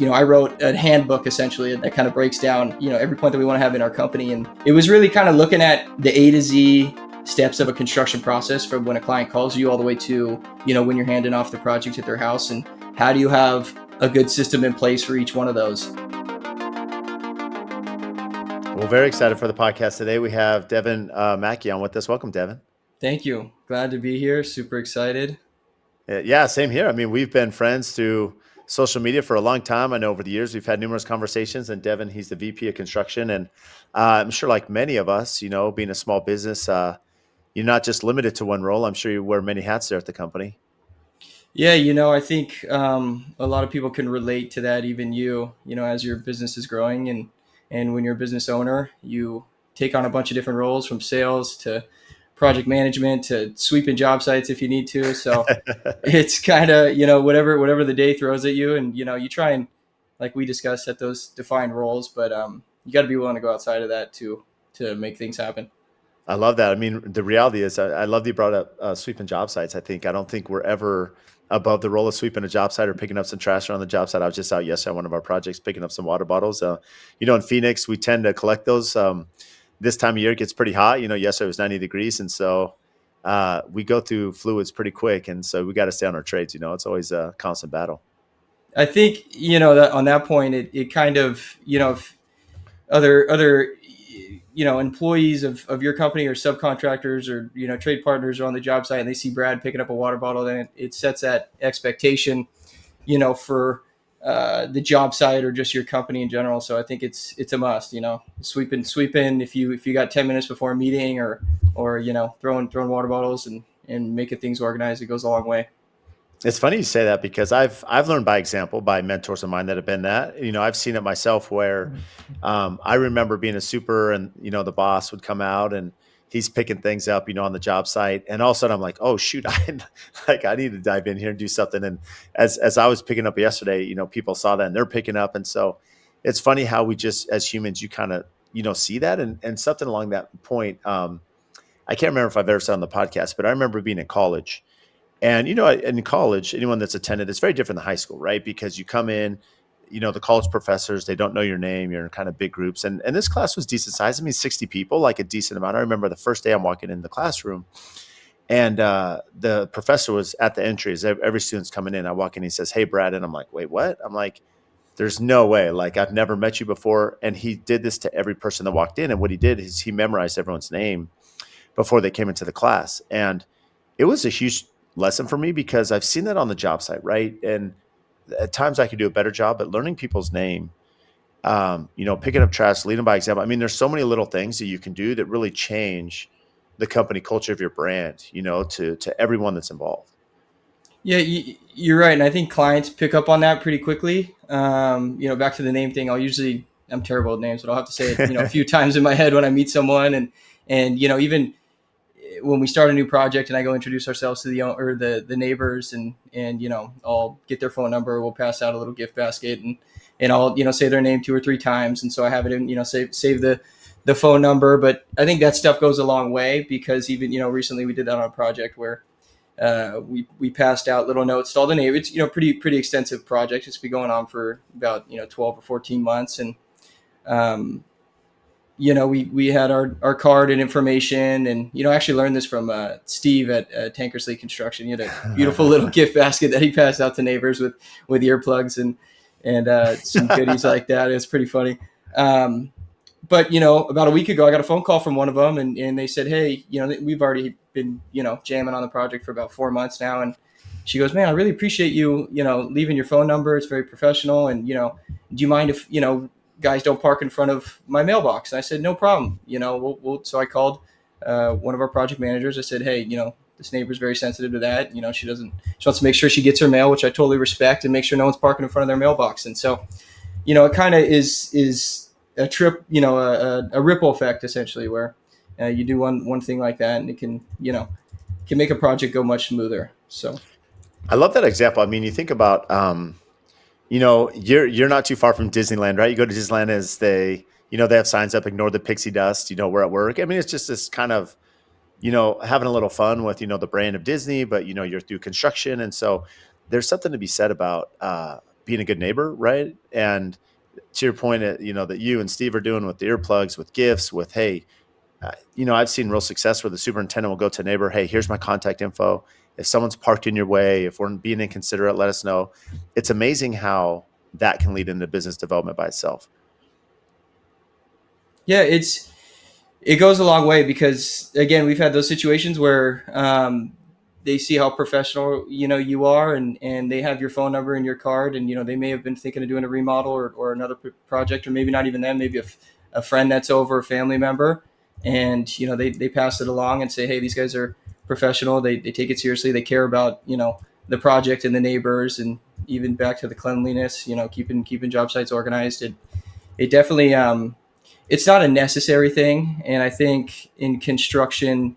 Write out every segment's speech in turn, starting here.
I wrote a handbook essentially that kind of breaks down, every point that we want to have in our company. And it was really kind of looking at the A to Z steps of a construction process from when a client calls you all the way to, when you're handing off the project at their house, and how do you have a good system in place for each one of those. Well, very excited for the podcast today. We have Devin Mackey on with us. Welcome, Devin. Thank you. Glad to be here. Super excited. Yeah, same here. I mean, we've been friends through social media for a long time. I know over the years we've had numerous conversations. And Devin, he's the VP of construction, and I'm sure, like many of us, being a small business, you're not just limited to one role. I'm sure you wear many hats there at the company. Yeah, I think a lot of people can relate to that. Even as your business is growing, and when you're a business owner, you take on a bunch of different roles, from sales to project management to sweeping job sites if you need to. So it's kind of whatever the day throws at you, and you try and, like we discussed, set those defined roles, but you got to be willing to go outside of that to make things happen. I love that. I mean, the reality is, I love that you brought up sweeping job sites. I don't think we're ever above the role of sweeping a job site or picking up some trash around the job site. I was just out yesterday on one of our projects, picking up some water bottles. In Phoenix, we tend to collect those. This time of year, it gets pretty hot. Yesterday it was 90 degrees. And so we go through fluids pretty quick. And so we got to stay on our trades. It's always a constant battle. I think that on that point, it kind of, if other employees of your company or subcontractors or trade partners are on the job site and they see Brad picking up a water bottle, then it sets that expectation for the job site or just your company in general. So I think it's a must. Sweeping if you got 10 minutes before a meeting, or throwing water bottles and making things organized, it goes a long way. It's funny you say that, because I've learned by example, by mentors of mine that have been that. I've seen it myself where I remember being a super, and the boss would come out and he's picking things up, on the job site, and all of a sudden I'm like, oh shoot, I need to dive in here and do something. And as I was picking up yesterday, people saw that and they're picking up, and so it's funny how we just, as humans, you kind of see that, and something along that point. I can't remember if I've ever said on the podcast, but I remember being in college. And, in college, anyone that's attended, it's very different than high school, right? Because you come in, the college professors, they don't know your name. You're in kind of big groups. And this class was decent size. I mean, 60 people, like a decent amount. I remember the first day I'm walking in the classroom, and the professor was at the entry. As every student's coming in, I walk in, he says, "Hey, Brad." And I'm like, "Wait, what?" I'm like, "There's no way. Like, I've never met you before." And he did this to every person that walked in. And what he did is he memorized everyone's name before they came into the class. And it was a huge lesson for me, because I've seen that on the job site, right? And at times I could do a better job at learning people's name, picking up trash, leading by example. I mean, there's so many little things that you can do that really change the company culture of your brand, to everyone that's involved. Yeah, you're right, and I think clients pick up on that pretty quickly. Back to the name thing, I'm terrible at names, but I'll have to say it, a few times in my head when I meet someone, and even when we start a new project and I go introduce ourselves to the neighbors, and I'll get their phone number. We'll pass out a little gift basket, and I'll say their name 2 or 3 times, and so I have it in, save the phone number. But I think that stuff goes a long way, because even recently we did that on a project where we passed out little notes to all the neighbors. Pretty extensive project. It's been going on for about 12 or 14 months, and we had our card and information, and actually learned this from Steve at Mackey Construction. He had a beautiful little gift basket that he passed out to neighbors with earplugs and some goodies like that. It's pretty funny. But about a week ago, I got a phone call from one of them, and they said, "Hey, we've already been jamming on the project for about 4 months now." And she goes, "Man, I really appreciate you leaving your phone number. It's very professional. And do you mind if guys don't park in front of my mailbox?" And I said, "No problem. So I called one of our project managers. I said, "Hey, this neighbor's very sensitive to that. She wants to make sure she gets her mail, which I totally respect, and make sure no one's parking in front of their mailbox." And so, it kind of is a trip, a ripple effect essentially, where you do one thing like that, and it can make a project go much smoother. So I love that example. I mean, you think about, you're not too far from Disneyland, right? You go to Disneyland, as they have signs up, "Ignore the pixie dust, we're at work." I mean, it's just this kind of, having a little fun with, the brand of Disney, but, you're through construction. And so there's something to be said about, being a good neighbor, right? And to your point, that you and Steve are doing with the earplugs, with gifts, with, hey, I've seen real success where the superintendent will go to a neighbor, hey, here's my contact info. If someone's parked in your way, if we're being inconsiderate, let us know. It's amazing how that can lead into business development by itself. Yeah, it goes a long way because again, we've had those situations where they see how professional you are, and they have your phone number and your card, and they may have been thinking of doing a remodel or another project, or maybe not even them, maybe a friend that's over, a family member, and they pass it along and say, hey, these guys are professional. They take it seriously. They care about the project and the neighbors, and even back to the cleanliness. Keeping job sites organized. It definitely it's not a necessary thing. And I think in construction,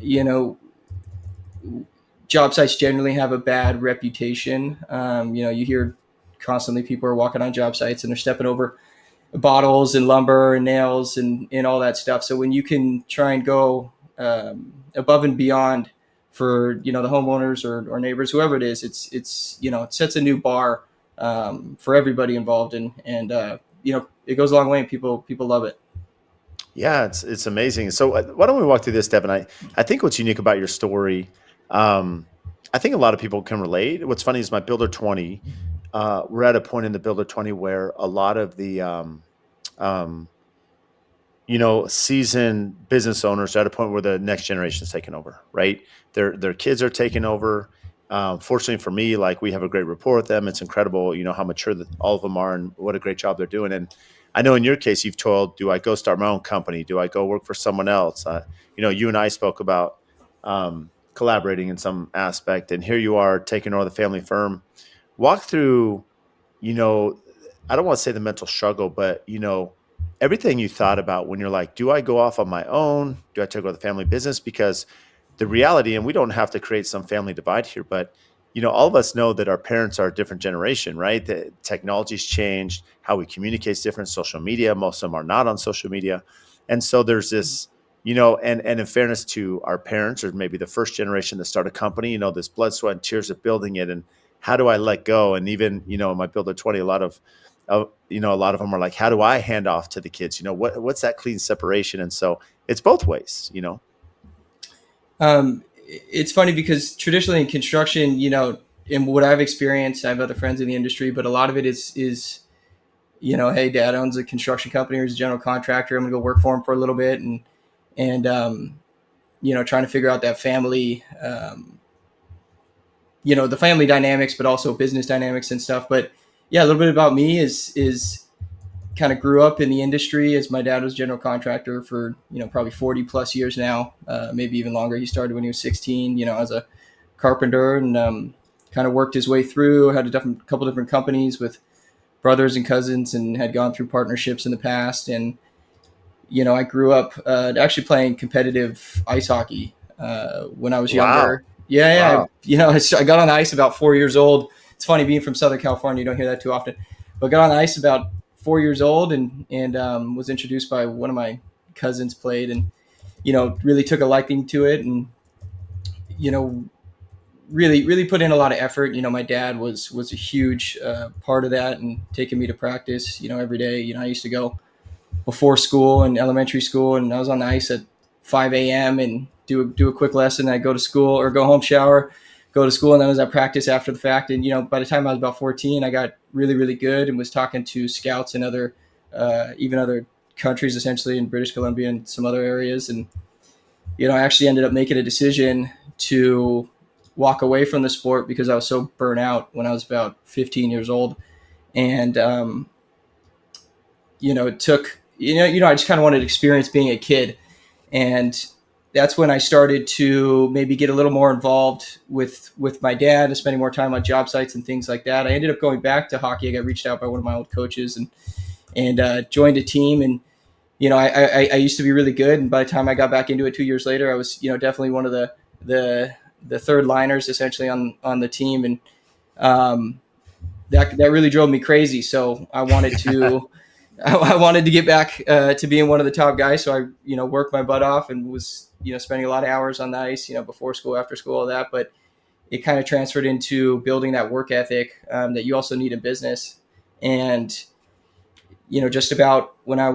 you know, job sites generally have a bad reputation. You hear constantly people are walking on job sites and they're stepping over bottles and lumber and nails and all that stuff. So when you can try and go above and beyond for the homeowners or neighbors, whoever it is, it's it sets a new bar for everybody involved, and it goes a long way, and people love it. Yeah, it's amazing. So why don't we walk through this, Devin? I think what's unique about your story, I think a lot of people can relate. What's funny is my Builder 20. We're at a point in the Builder 20 where a lot of the um, seasoned business owners are at a point where the next generation is taking over, right? Their kids are taking over. Fortunately for me, like, we have a great rapport with them. It's incredible, how mature all of them are and what a great job they're doing. And I know in your case, you've told, do I go start my own company? Do I go work for someone else? You and I spoke about collaborating in some aspect, and here you are taking over the family firm. Walk through, you know, I don't want to say the mental struggle, but everything you thought about when you're like, do I go off on my own? Do I take over the family business? Because the reality, and we don't have to create some family divide here, but all of us know that our parents are a different generation, right? The technology's changed, how we communicate is different. Social media, most of them are not on social media, and so there's this, and in fairness to our parents, or maybe the first generation that start a company, this blood, sweat, and tears of building it, and how do I let go? And even in my Builder 20, a lot of them are like, how do I hand off to the kids? What's that clean separation? And so it's both ways. It's funny because traditionally in construction, in what I've experienced, I have other friends in the industry, but a lot of it is hey, dad owns a construction company or he's a general contractor. I'm gonna go work for him for a little bit, and trying to figure out that family, the family dynamics, but also business dynamics and stuff. But yeah, a little bit about me is kind of grew up in the industry as my dad was general contractor for probably 40 plus years now, maybe even longer. He started when he was 16, as a carpenter, and kind of worked his way through. Had a couple different companies with brothers and cousins, and had gone through partnerships in the past. And I grew up actually playing competitive ice hockey when I was Wow. younger. Yeah, Wow. I got on ice about 4 years old. It's funny being from Southern California; you don't hear that too often. But got on ice about 4 years old, and was introduced by one of my cousins. Played, and really took a liking to it, and you know really put in a lot of effort. My dad was a huge part of that, and taking me to practice every day. I used to go before school in elementary school, and I was on the ice at 5 a.m. and do a quick lesson. I'd go to school or go home, shower, go to school, and then I was at practice after the fact. And by the time I was about 14, I got really really good and was talking to scouts in other even other countries, essentially in British Columbia and some other areas. And I actually ended up making a decision to walk away from the sport because I was so burnt out when I was about 15 years old. And it took I just kind of wanted to experience being a kid, and that's when I started to maybe get a little more involved with my dad and spending more time on job sites and things like that. I ended up going back to hockey. I got reached out by one of my old coaches, and joined a team. And I used to be really good, and by the time I got back into it 2 years later, I was definitely one of the third liners essentially on the team. And that really drove me crazy. So I wanted to I wanted to get back to being one of the top guys. So I worked my butt off and was spending a lot of hours on the ice, before school, after school, all that. But it kind of transferred into building that work ethic that you also need in business. And just about when he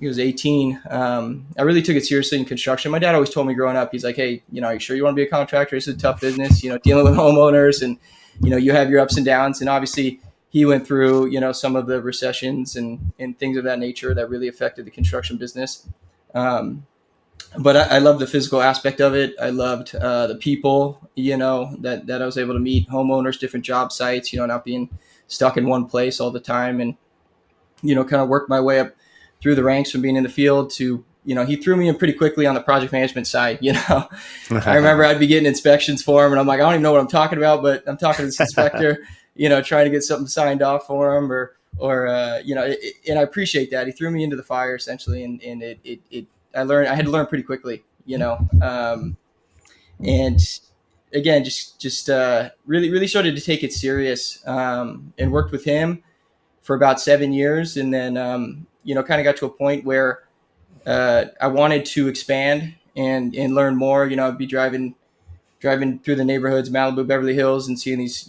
was 18, I really took it seriously in construction. My dad always told me growing up, he's like, hey, are you sure you want to be a contractor? This is a tough business, dealing with homeowners, and, you have your ups and downs. And obviously he went through, some of the recessions and things of that nature that really affected the construction business. But I loved the physical aspect of it. I loved the people, that I was able to meet, homeowners, different job sites, not being stuck in one place all the time. And, kind of worked my way up through the ranks from being in the field to, he threw me in pretty quickly on the project management side. I remember I'd be getting inspections for him and I'm like, I don't even know what I'm talking about, but I'm talking to this inspector, trying to get something signed off for him and I appreciate that. He threw me into the fire essentially. And I had to learn pretty quickly, and again, just really, really started to take it serious, and worked with him for about 7 years. And then, kind of got to a point where I wanted to expand and learn more. I'd be driving through the neighborhoods, Malibu, Beverly Hills, and seeing these,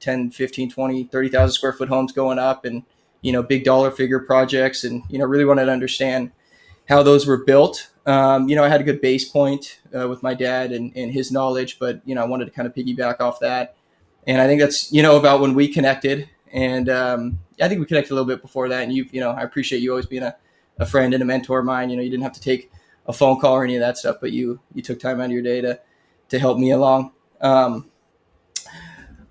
10, 15, 20, 30,000 square foot homes going up and, big dollar figure projects. And, really wanted to understand how those were built. I had a good base point with my dad and his knowledge, but, I wanted to kind of piggyback off that. And I think that's, about when we connected. And I think we connected a little bit before that. And I appreciate you always being a friend and a mentor of mine. You didn't have to take a phone call or any of that stuff, but you took time out of your day to help me along.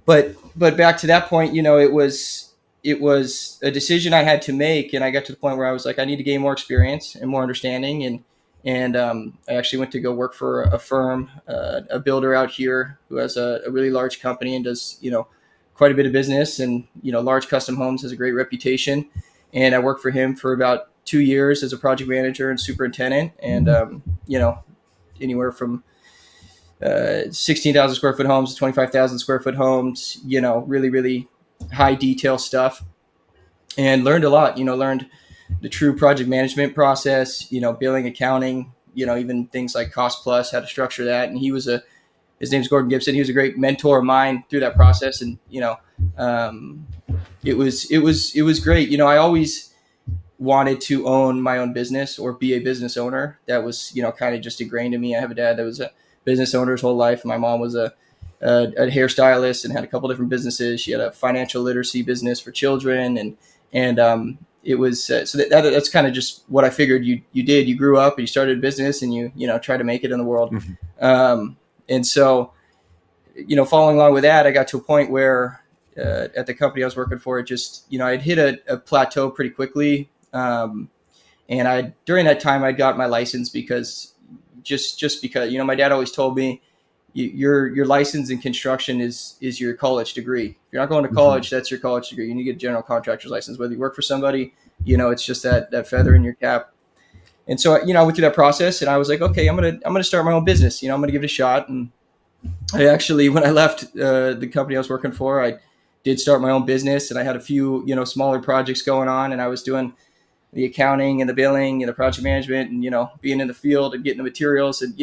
But back to that point, it was a decision I had to make, and I got to the point where I was like, I need to gain more experience and more understanding, and I actually went to go work for a firm, a builder out here who has a really large company and does quite a bit of business, and large custom homes, has a great reputation. And I worked for him for about 2 years as a project manager and superintendent, and anywhere from 16,000 square foot homes to 25,000 square foot homes, really, really high detail stuff, and learned a lot. Learned the true project management process, billing, accounting, even things like cost plus, how to structure that. And his name's Gordon Gibson. He was a great mentor of mine through that process. And, it was great. I always wanted to own my own business or be a business owner. That was, kind of just ingrained in me. I have a dad that was a business owner his whole life. My mom was a hairstylist and had a couple different businesses. She had a financial literacy business for children, and it was so that's kind of just what I figured you did. You grew up and you started a business and you try to make it in the world. Mm-hmm. And so, following along with that, I got to a point where at the company I was working for, it just, I'd hit a plateau pretty quickly. And during that time, I got my license because my dad always told me, your license in construction is your college degree. If you're not going to college, mm-hmm. That's your college degree. You need to get a general contractor's license. Whether you work for somebody, it's just that feather in your cap. And so, I went through that process, and I was like, okay, I'm gonna start my own business. I'm gonna give it a shot. And I actually, when I left the company I was working for, I did start my own business, and I had a few, smaller projects going on, and I was doing the accounting and the billing and the project management, and being in the field and getting the materials, and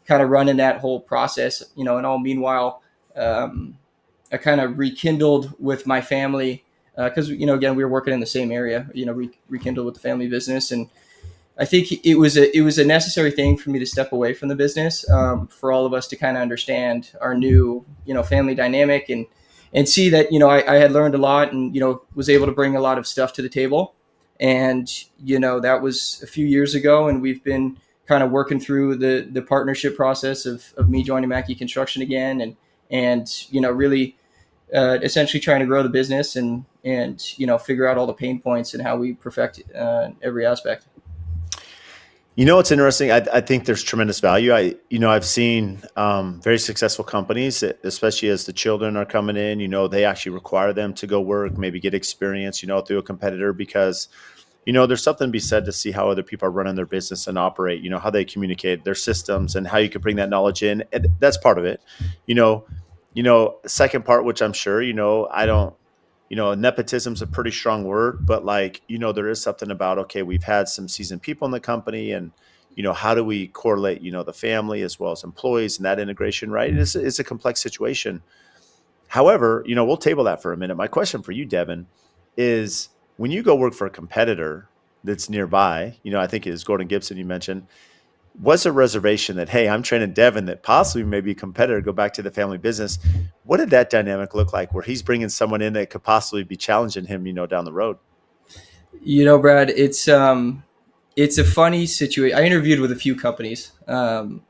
kind of running that whole process, and all meanwhile, I kind of rekindled with my family because again, we were working in the same area, rekindled with the family business. And I think it was a necessary thing for me to step away from the business, for all of us to kind of understand our new family dynamic and see that I had learned a lot and was able to bring a lot of stuff to the table. And that was a few years ago, and we've been kind of working through the partnership process of me joining Mackey Construction again, and really essentially trying to grow the business and figure out all the pain points and how we perfect every aspect. It's interesting. I think there's tremendous value. I've seen very successful companies, especially as the children are coming in, they actually require them to go work, maybe get experience, through a competitor, because, there's something to be said to see how other people are running their business and operate, how they communicate, their systems, and how you can bring that knowledge in. And that's part of it. Second part, which I'm sure, I don't, nepotism's a pretty strong word, but there is something about, okay, we've had some seasoned people in the company, and, how do we correlate, the family as well as employees and that integration, right? It's a complex situation. However, we'll table that for a minute. My question for you, Devin, is when you go work for a competitor that's nearby, I think it is Gordon Gibson you mentioned, was a reservation that, hey, I'm training Devin that possibly maybe a competitor go back to the family business. What did that dynamic look like where he's bringing someone in that could possibly be challenging him, down the road? Brad, it's a funny situation. I interviewed with a few companies, and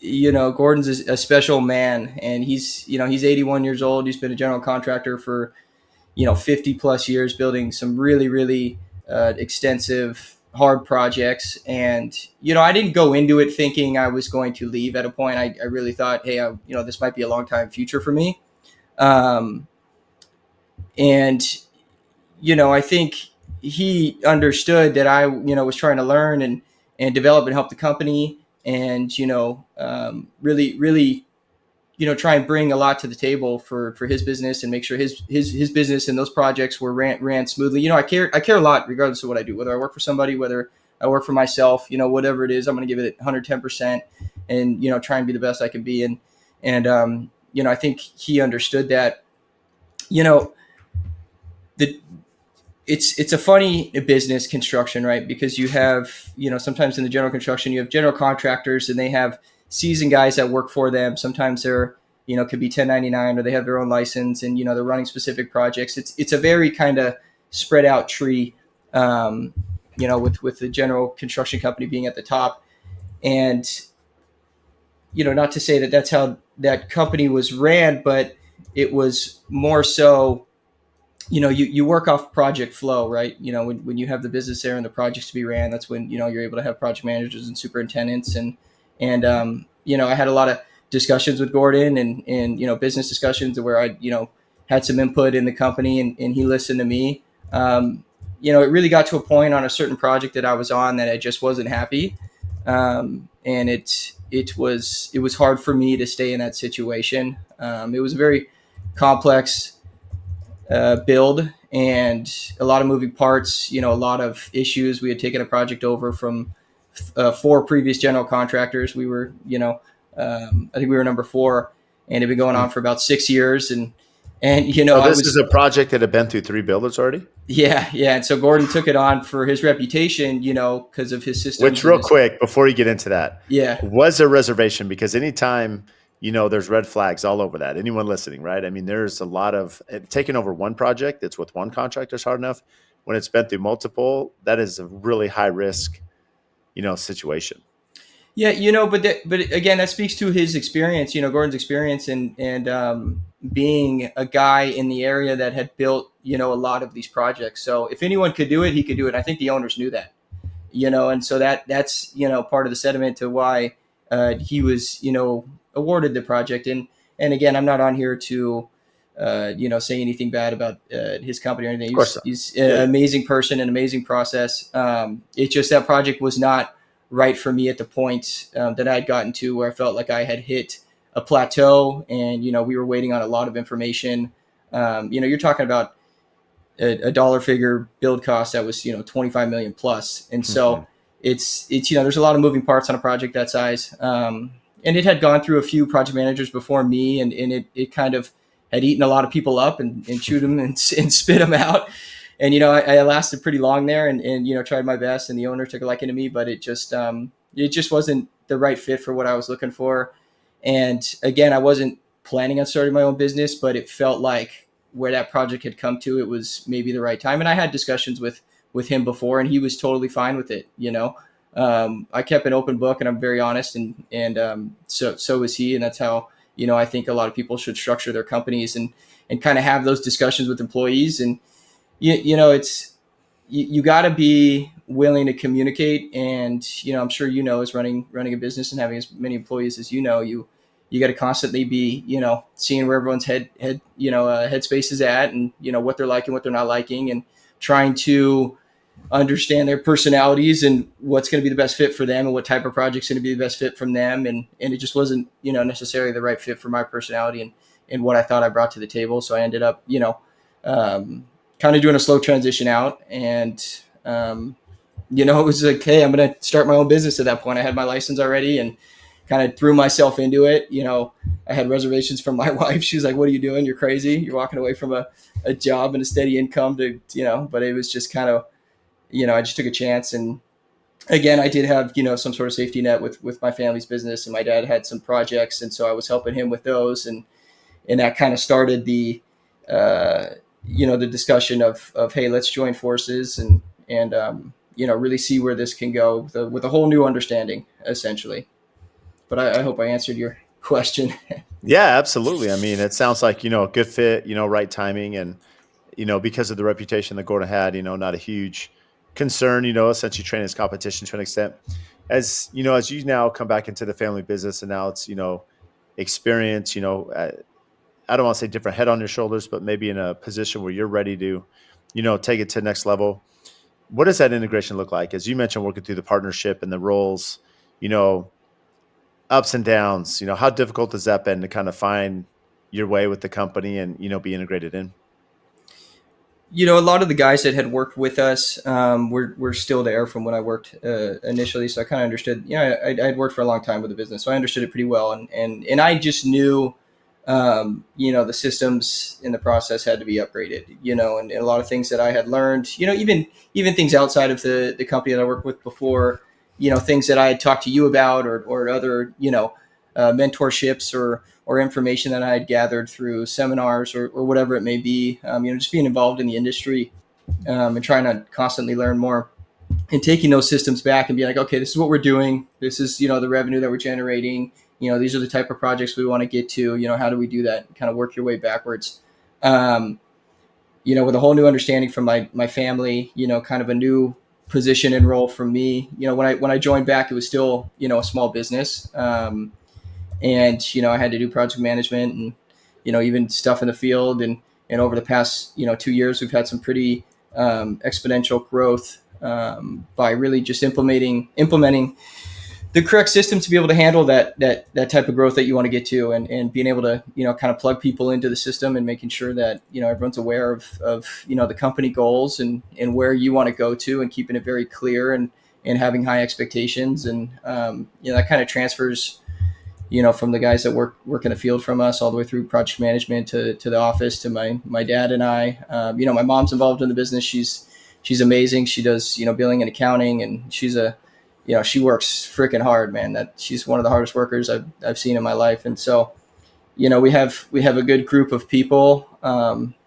Gordon's a special man, and he's 81 years old. He's been a general contractor for 50 plus years, building some really, really extensive, hard projects. And, I didn't go into it thinking I was going to leave at a point. I really thought, hey, this might be a long time future for me. And, I think he understood that I, was trying to learn and develop and help the company and, really, really, try and bring a lot to the table for his business and make sure his business and those projects were ran smoothly. I care a lot regardless of what I do, whether I work for somebody, whether I work for myself, whatever it is, I'm going to give it 110% and, try and be the best I can be. And I think he understood that, the, it's a funny business, construction, right? Because you have, sometimes in the general construction, you have general contractors and they have seasoned guys that work for them. Sometimes they're, could be 1099 or they have their own license and, they're running specific projects. It's a very kind of spread out tree, with the general construction company being at the top. And, not to say that that's how that company was ran, but it was more so, you work off project flow, right? When you have the business there and the projects to be ran, that's when, you're able to have project managers and superintendents. And I had a lot of discussions with Gordon and business discussions where I, had some input in the company and he listened to me. It really got to a point on a certain project that I was on that I just wasn't happy. And it was hard for me to stay in that situation. It was a very complex build and a lot of moving parts, a lot of issues. We had taken a project over from 4 previous general contractors. We were, I think we were number 4 and it had been going on for about 6 years. And So this is a project that had been through 3 builders already? Yeah. And so Gordon took it on for his reputation, because of his systems. Which, real quick, before you get into that, Yeah, was a reservation, because anytime, there's red flags all over that. Anyone listening, right? I mean, there's a lot of taking over one project that's with one contractor is hard enough. When it's been through multiple, that is a really high risk, situation. Yeah, but again, that speaks to his experience, Gordon's experience and being a guy in the area that had built, a lot of these projects. So if anyone could do it, he could do it. I think the owners knew that, and so that's, part of the sediment to why he was, awarded the project. And again, I'm not on here to, say anything bad about his company or anything. He's an amazing person, an amazing process. It's just that project was not right for me at the point that I had gotten to where I felt like I had hit a plateau and, we were waiting on a lot of information. You're talking about a dollar figure build cost that was, 25 million plus. And so it's, there's a lot of moving parts on a project that size. And it had gone through a few project managers before me and it kind of had eaten a lot of people up and chewed them and spit them out. And, I lasted pretty long there and tried my best and the owner took a liking to me, but it just wasn't the right fit for what I was looking for. And again, I wasn't planning on starting my own business, but it felt like where that project had come to, it was maybe the right time. And I had discussions with him before and he was totally fine with it. I kept an open book and I'm very honest and so was he. And that's how, I think a lot of people should structure their companies and kind of have those discussions with employees. And, it's, you got to be willing to communicate. And, I'm sure, as running a business and having as many employees as, you got to constantly be, seeing where everyone's headspace is at and, what they're liking, what they're not liking, and trying to understand their personalities and what's going to be the best fit for them and what type of project's going to be the best fit from them. And it just wasn't, necessarily the right fit for my personality and what I thought I brought to the table. So I ended up, kind of doing a slow transition out and, it was like, hey, I'm going to start my own business at that point. I had my license already and kind of threw myself into it. I had reservations from my wife. She was like, what are you doing? You're crazy. You're walking away from a job and a steady income but it was just kind of, I just took a chance. And again, I did have, some sort of safety net with my family's business, and my dad had some projects. And so I was helping him with those. And that kind of started uh, the discussion of, hey, let's join forces and really see where this can go with a whole new understanding, essentially. But I hope I answered your question. Yeah, absolutely. I mean, it sounds like, a good fit, right timing. And, because of the reputation that Gordon had, not a huge concern, essentially training his competition to an extent. As you now come back into the family business and now it's, experience, I don't want to say different head on your shoulders, but maybe in a position where you're ready to, take it to the next level. What does that integration look like? As you mentioned, working through the partnership and the roles, you know, ups and downs, how difficult has that been to kind of find your way with the company and, be integrated in? A lot of the guys that had worked with us were still there from when I worked initially. So I kind of understood, I'd worked for a long time with the business. So I understood it pretty well. And I just knew, the systems in the process had to be upgraded, and a lot of things that I had learned, even things outside of the company that I worked with before, things that I had talked to you about or other, mentorships or information that I had gathered through seminars or whatever it may be, just being involved in the industry and trying to constantly learn more and taking those systems back and being like, okay, this is what we're doing. This is, the revenue that we're generating. These are the type of projects we want to get to. How do we do that? Kind of work your way backwards. Um, with a whole new understanding from my family, kind of a new position and role for me. When I joined back, it was still, a small business. And I had to do project management and even stuff in the field. And over the past 2 years, we've had some pretty exponential growth by really just implementing the correct system to be able to handle that type of growth that you want to get to, and being able to kind of plug people into the system and making sure that everyone's aware of the company goals and where you want to go to, and keeping it very clear and having high expectations. And that kind of transfers from the guys that work in the field from us all the way through project management to the office to my dad and I. My mom's involved in the business. She's amazing. She does billing and accounting, and she works freaking hard, man. That she's one of the hardest workers I've seen in my life. And so we have a good group of people.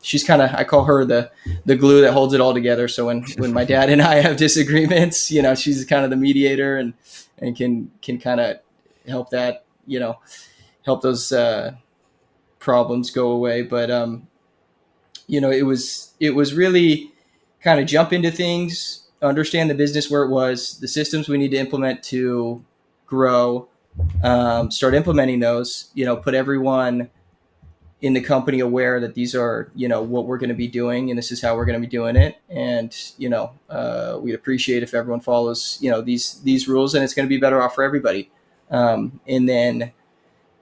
She's kind of, I call her the glue that holds it all together. So when my dad and I have disagreements, she's kind of the mediator and can kind of help that, help those problems go away. But it was really kind of jump into things, understand the business where it was, the systems we need to implement to grow, start implementing those, put everyone in the company aware that these are, what we're going to be doing, and this is how we're going to be doing it. And, we'd appreciate if everyone follows, these rules, and it's going to be better off for everybody. And then,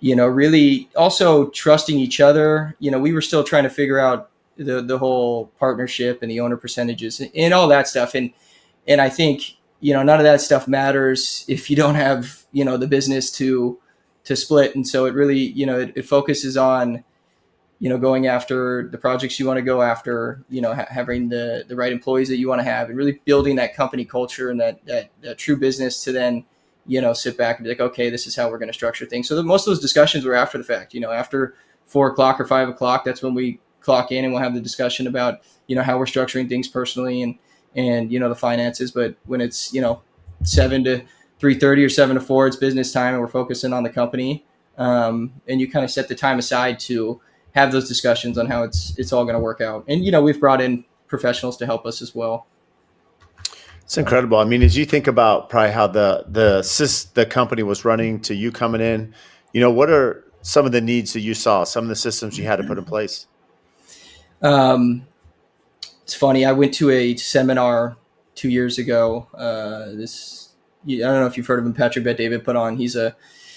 really also trusting each other. We were still trying to figure out the whole partnership and the owner percentages and all that stuff. And I think, none of that stuff matters if you don't have, the business to split. And so it really, it focuses on, going after the projects you want to go after, having the right employees that you want to have, and really building that company culture and that true business to then, sit back and be like, okay, this is how we're going to structure things. So most of those discussions were after the fact, after 4 o'clock or 5 o'clock, that's when we clock in and we'll have the discussion about, how we're structuring things personally and the finances. But when it's 7 to 3:30 or 7 to 4, it's business time and we're focusing on the company. And you kind of set the time aside to have those discussions on how it's all going to work out. And we've brought in professionals to help us as well. It's incredible. I mean, as you think about probably how the company was running to you coming in, what are some of the needs that you saw, some of the systems you had to put in place? It's funny. I went to a seminar 2 years ago. I don't know if you've heard of him, Patrick Bet David put on.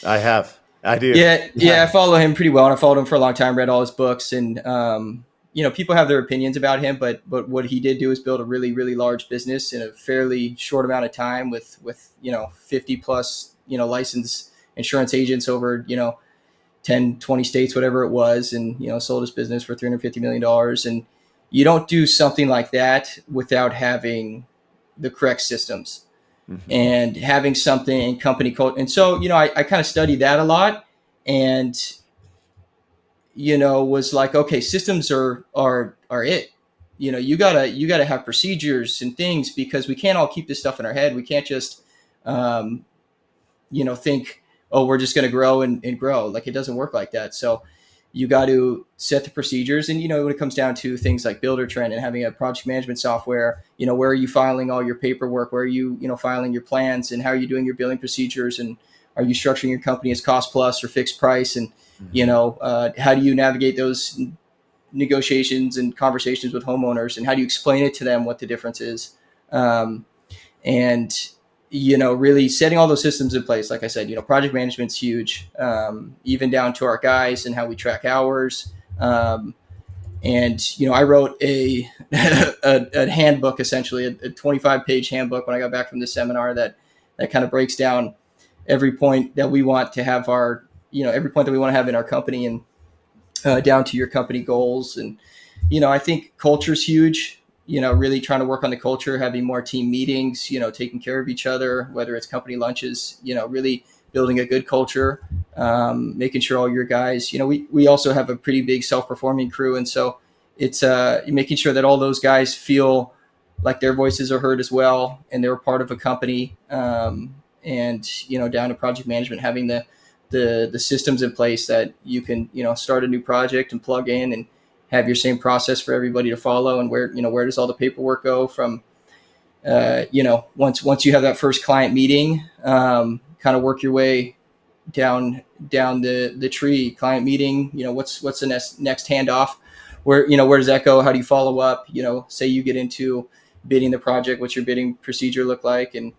I have. I do. Yeah. I follow him pretty well, and I followed him for a long time, read all his books. And, people have their opinions about him, but what he did do is build a really, really large business in a fairly short amount of time with 50 plus, licensed insurance agents over, 10, 20 states, whatever it was, and, sold his business for $350 million. And you don't do something like that without having the correct systems Mm-hmm. and having something in company code. And so, I kind of studied that a lot, and, was like, okay, systems are it. You gotta have procedures and things, because we can't all keep this stuff in our head. We can't just um, think, oh, we're just going to grow and grow. Like, it doesn't work like that. So you got to set the procedures. And, when it comes down to things like Builder Trend and having a project management software, where are you filing all your paperwork? Where are you, filing your plans, and how are you doing your billing procedures? And are you structuring your company as cost plus or fixed price? And, Mm-hmm. how do you navigate those negotiations and conversations with homeowners? And how do you explain it to them what the difference is? And really setting all those systems in place. Like I said, project management's huge, even down to our guys and how we track hours. And I wrote a handbook, essentially a 25-page handbook when I got back from the seminar, that kind of breaks down every point that we want to have every point that we want to have in our company, and down to your company goals. And I think culture's huge. Really trying to work on the culture, having more team meetings, taking care of each other, whether it's company lunches, really building a good culture, making sure all your guys, we also have a pretty big self-performing crew. And so it's making sure that all those guys feel like their voices are heard as well, and they're a part of a company. And, down to project management, having the systems in place that you can, start a new project and plug in and have your same process for everybody to follow. And where does all the paperwork go from, once you have that first client meeting, kind of work your way down the tree. Client meeting, what's the next handoff? Where does that go? How do you follow up? Say you get into bidding the project, what's your bidding procedure look like? And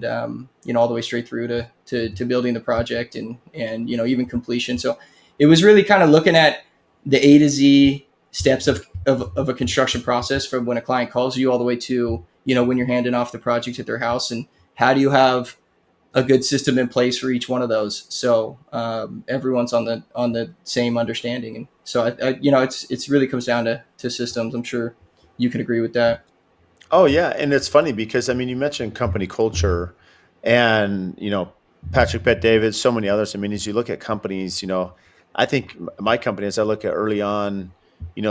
all the way straight through to building the project, and even completion. So it was really kind of looking at the A to Z steps of a construction process, from when a client calls you all the way to when you're handing off the project at their house. And how do you have a good system in place for each one of those, so everyone's on the same understanding. And so it's really comes down to systems. I'm sure you could agree with that. Oh yeah, and it's funny because I mean, you mentioned company culture, and Patrick Bet David, so many others. I mean, as you look at companies, I think my company, as I look at early on,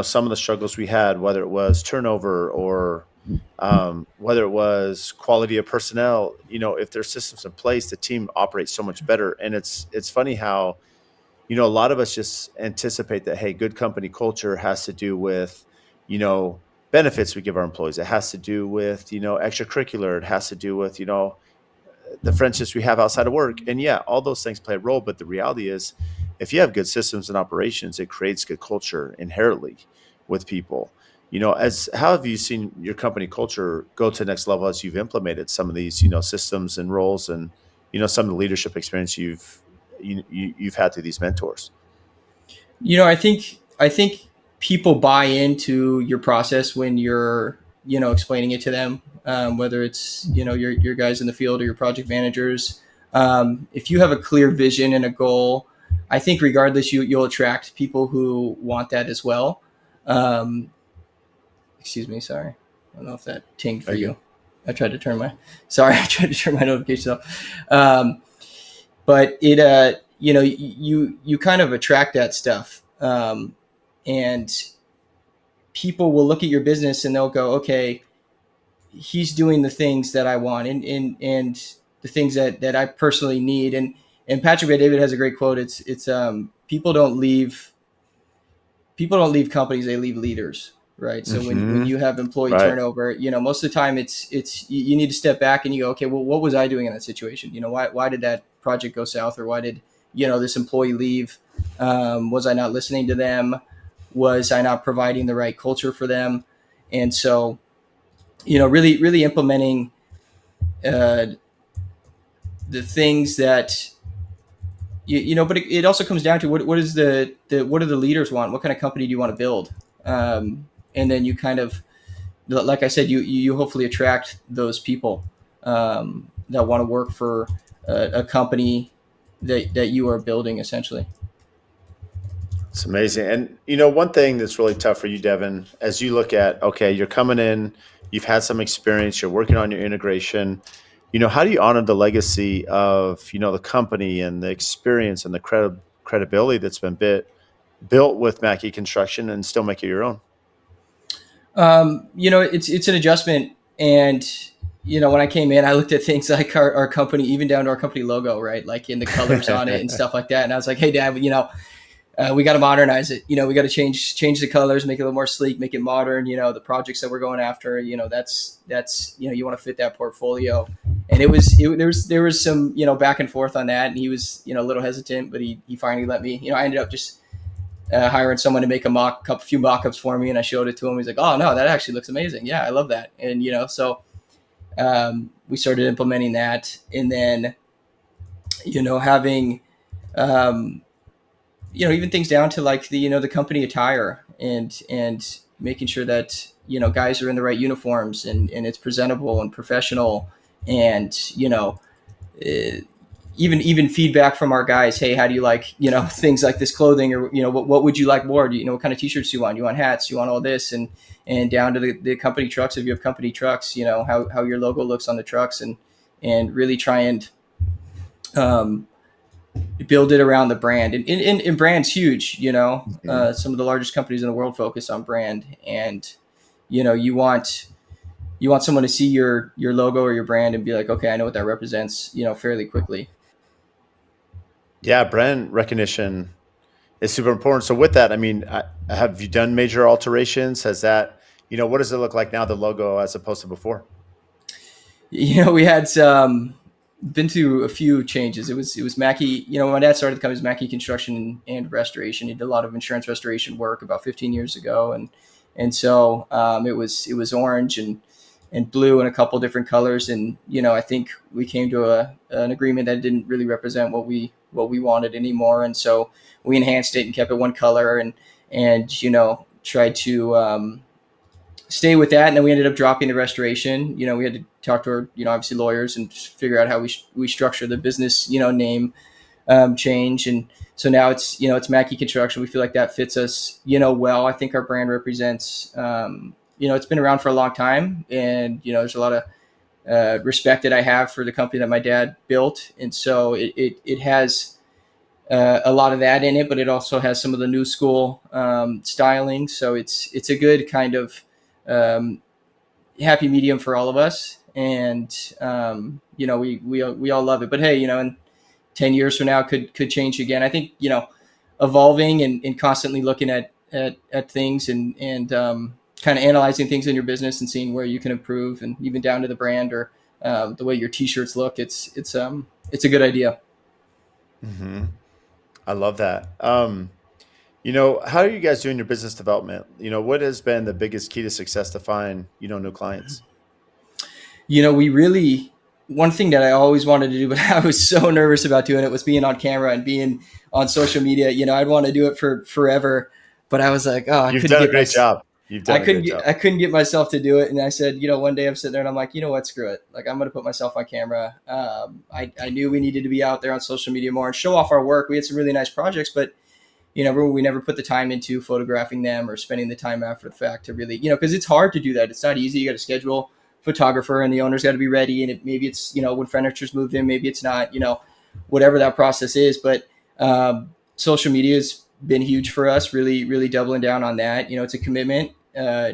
some of the struggles we had, whether it was turnover or whether it was quality of personnel, if there's systems in place, the team operates so much better. And it's funny how a lot of us just anticipate that, hey, good company culture has to do with, you know, benefits we give our employees. It has to do with, extracurricular. It has to do with, the friendships we have outside of work. And yeah, all those things play a role. But the reality is, if you have good systems and operations, it creates good culture inherently with people. As how have you seen your company culture go to the next level as you've implemented some of these, systems and roles, and some of the leadership experience you've had through these mentors? I think people buy into your process when you're explaining it to them, whether it's your guys in the field or your project managers. If you have a clear vision and a goal, I think regardless, you'll attract people who want that as well. um, Excuse me, sorry, I don't know if that tinged for Are you you. good? I tried to turn my Sorry, I tried to turn my notifications off. But it you kind of attract that stuff. And people will look at your business and they'll go, okay, he's doing the things that I want, and the things that I personally need. And Patrick Ray David has a great quote. It's people don't leave companies, they leave leaders, right? So when Mm-hmm. you have employee Right. turnover, most of the time it's you need to step back and you go, okay, well, what was I doing in that situation? Why did that project go south? Or why did this employee leave? Was I not listening to them? Was I not providing the right culture for them? And so really, really implementing uh, the things that but it also comes down to what is what do the leaders want? What kind of company do you want to build? and then you kind of, like I said, you hopefully attract those people that want to work for a company that you are building essentially. It's amazing. And one thing that's really tough for you, Devin, as you look at, okay, you're coming in, you've had some experience, you're working on your integration. How do you honor the legacy of, the company and the experience and the credibility that's been built with Mackey Construction and still make it your own? It's an adjustment, and when I came in, I looked at things like our company, even down to our company logo, right, like in the colors on it and stuff like that. And I was like, hey, Dad, we got to modernize it. We got to change the colors, make it a little more sleek, make it modern. The projects that we're going after, that's you want to fit that portfolio. And there was some back and forth on that, and he was a little hesitant, but he finally let me. I ended up just hiring someone to make a few mock-ups for me, and I showed it to him. He's like, "Oh no, that actually looks amazing. Yeah, I love that." And so we started implementing that, and then having even things down to like the company attire and making sure that guys are in the right uniforms and it's presentable and professional, and uh, even feedback from our guys. Hey, how do you like things like this clothing, or what would you like more? Do what kind of t-shirts you want? You want hats? You want all this? And down to the company trucks. If you have company trucks, how your logo looks on the trucks, and really try and um, build it around the brand. And brand's huge. Mhm. Some of the largest companies in the world focus on brand, and you want someone to see your logo or your brand and be like, okay, I know what that represents, fairly quickly. Yeah, brand recognition is super important. So with that, I mean, have you done major alterations? Has that, what does it look like now, the logo as opposed to before? We had been through a few changes. It was Mackey. When my dad started the company, it was Mackey Construction and Restoration. He did a lot of insurance restoration work about 15 years ago, and so it was orange and blue and a couple different colors. And I think we came to an agreement that didn't really represent what we wanted anymore, and so we enhanced it and kept it one color, and tried to stay with that. And then we ended up dropping the restoration. We had to talk to our, obviously lawyers, and figure out how we structure the business, name change. And so now it's Mackey Construction. We feel like that fits us, well. I think our brand represents, it's been around for a long time, and there's a lot of respect that I have for the company that my dad built, and so it has a lot of that in it, but it also has some of the new school styling. So it's a good kind of um, happy medium for all of us, and we all love it. But hey, in 10 years from now, could change again. I think evolving and constantly looking at things, and kind of analyzing things in your business and seeing where you can improve, and even down to the brand, or the way your t-shirts look. It's a good idea. Hmm. I love that. How are you guys doing your business development? What has been the biggest key to success to find, new clients? We really, one thing that I always wanted to do, but I was so nervous about doing it, was being on camera and being on social media. I'd want to do it for forever, but I was like, oh, You've done a great job. You've done a great job. I couldn't get myself to do it. And I said, one day I'm sitting there and I'm like, you know what, screw it. Like, I'm going to put myself on camera. I knew we needed to be out there on social media more and show off our work. We had some really nice projects, but we never put the time into photographing them or spending the time after the fact to really, because it's hard to do that. It's not easy. You got to schedule photographer, and the owner's got to be ready. And maybe it's, when furniture's moved in, maybe it's not, whatever that process is. But social media has been huge for us, really, really doubling down on that. It's a commitment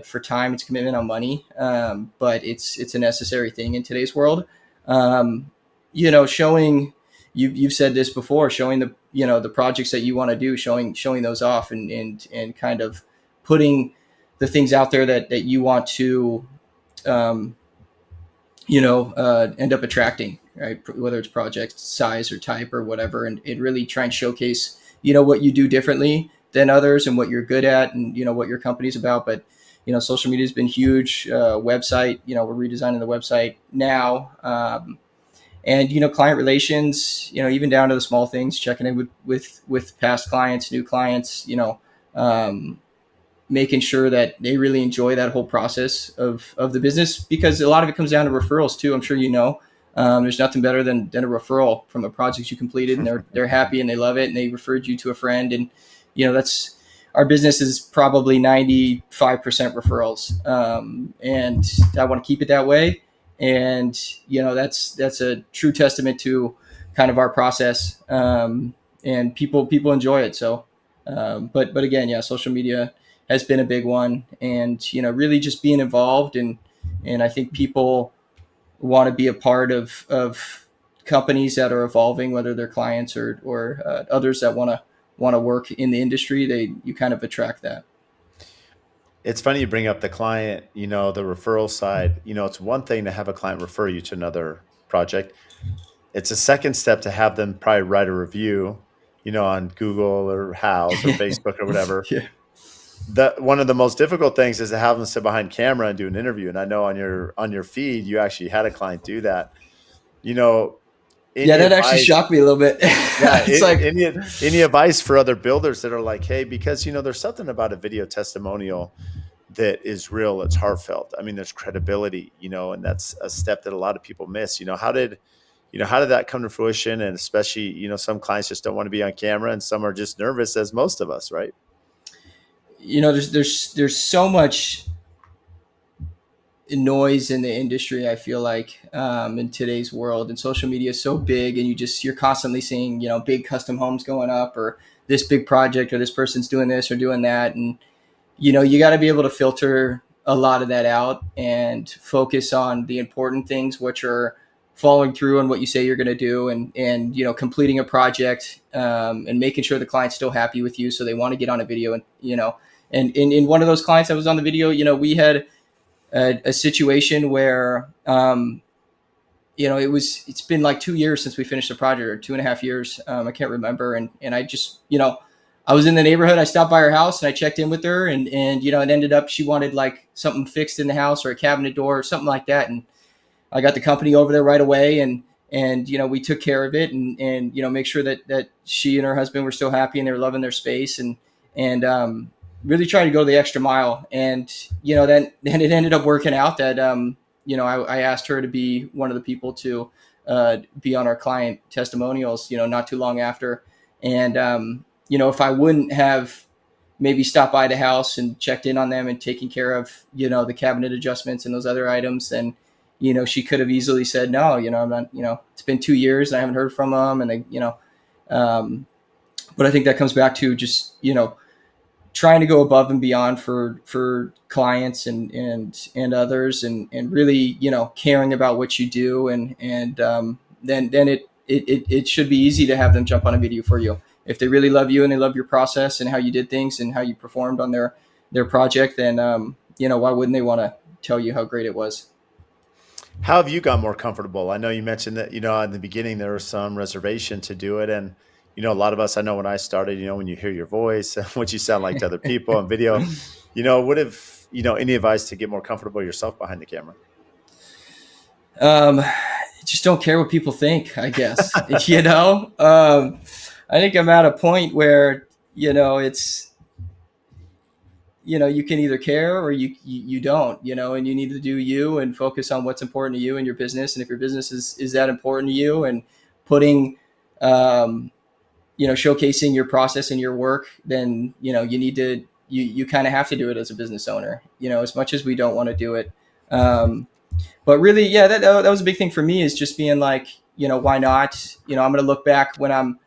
for time, it's a commitment on money. But it's a necessary thing in today's world. Showing, you've said this before, showing the projects that you want to do, showing those off, and kind of putting the things out there that you want to um, end up attracting, right? Whether it's project size or type or whatever, and really try and showcase what you do differently than others, and what you're good at, and what your company's about. But social media has been huge. Website, we're redesigning the website now. And client relations, even down to the small things, checking in with past clients, new clients, um, making sure that they really enjoy that whole process of the business, because a lot of it comes down to referrals too. I'm sure you know. There's nothing better than a referral from a project you completed, and they're happy and they love it, and they referred you to a friend. And that's our business is probably 95% referrals, and I want to keep it that way. And that's a true testament to kind of our process, and people enjoy it. So, but again, yeah, social media has been a big one, and really just being involved, and I think people want to be a part of companies that are evolving, whether they're clients or others that want to work in the industry. You kind of attract that. It's funny you bring up the client, the referral side. It's one thing to have a client refer you to another project. It's a second step to have them probably write a review, on Google or House or Facebook or whatever. Yeah. One of the most difficult things is to have them sit behind camera and do an interview. And I know on your feed, you actually had a client do that. Yeah, Any that actually advice? shocked me a little bit. Yeah, It's like, any advice for other builders that are like, hey, because there's something about a video testimonial that is real, it's heartfelt. I mean, there's credibility, and that's a step that a lot of people miss. How did that come to fruition? And especially, some clients just don't want to be on camera, and some are just nervous, as most of us, right? there's so much noise in the industry. I feel like, in today's world, and social media is so big, and you're constantly seeing big custom homes going up, or this big project, or this person's doing this or doing that, and you got to be able to filter a lot of that out and focus on the important things, which are following through on what you say you're going to do, and completing a project, and making sure the client's still happy with you, so they want to get on a video. And in one of those clients that was on the video, we had a situation where, it's been like 2 years since we finished the project, or 2.5 years. I can't remember. And I just, I was in the neighborhood. I stopped by her house and I checked in with her, and it ended up, she wanted like something fixed in the house, or a cabinet door or something like that. And I got the company over there right away, and we took care of it, and make sure that she and her husband were still happy and they were loving their space, and really trying to go the extra mile. And then it ended up working out that I asked her to be one of the people to be on our client testimonials, not too long after. And if I wouldn't have maybe stopped by the house and checked in on them and taken care of the cabinet adjustments and those other items, then she could have easily said no. I'm not. It's been 2 years and I haven't heard from them, and they but I think that comes back to just trying to go above and beyond for clients and others, and really caring about what you do, and then it should be easy to have them jump on a video for you. If they really love you and they love your process and how you did things and how you performed on their project, then why wouldn't they want to tell you how great it was? How have you got more comfortable? I know you mentioned that, in the beginning there was some reservation to do it. And, a lot of us, I know when I started, when you hear your voice and what you sound like to other people on video, what if, any advice to get more comfortable yourself behind the camera? Just don't care what people think, I guess. I think I'm at a point where, it's, you can either care or you don't, and you need to do you and focus on what's important to you and your business. And if your business is that important to you, and putting, showcasing your process and your work, then, you need to, you kind of have to do it as a business owner, as much as we don't want to do it. But really, yeah, that was a big thing for me, is just being like, why not? I'm going to look back when I'm,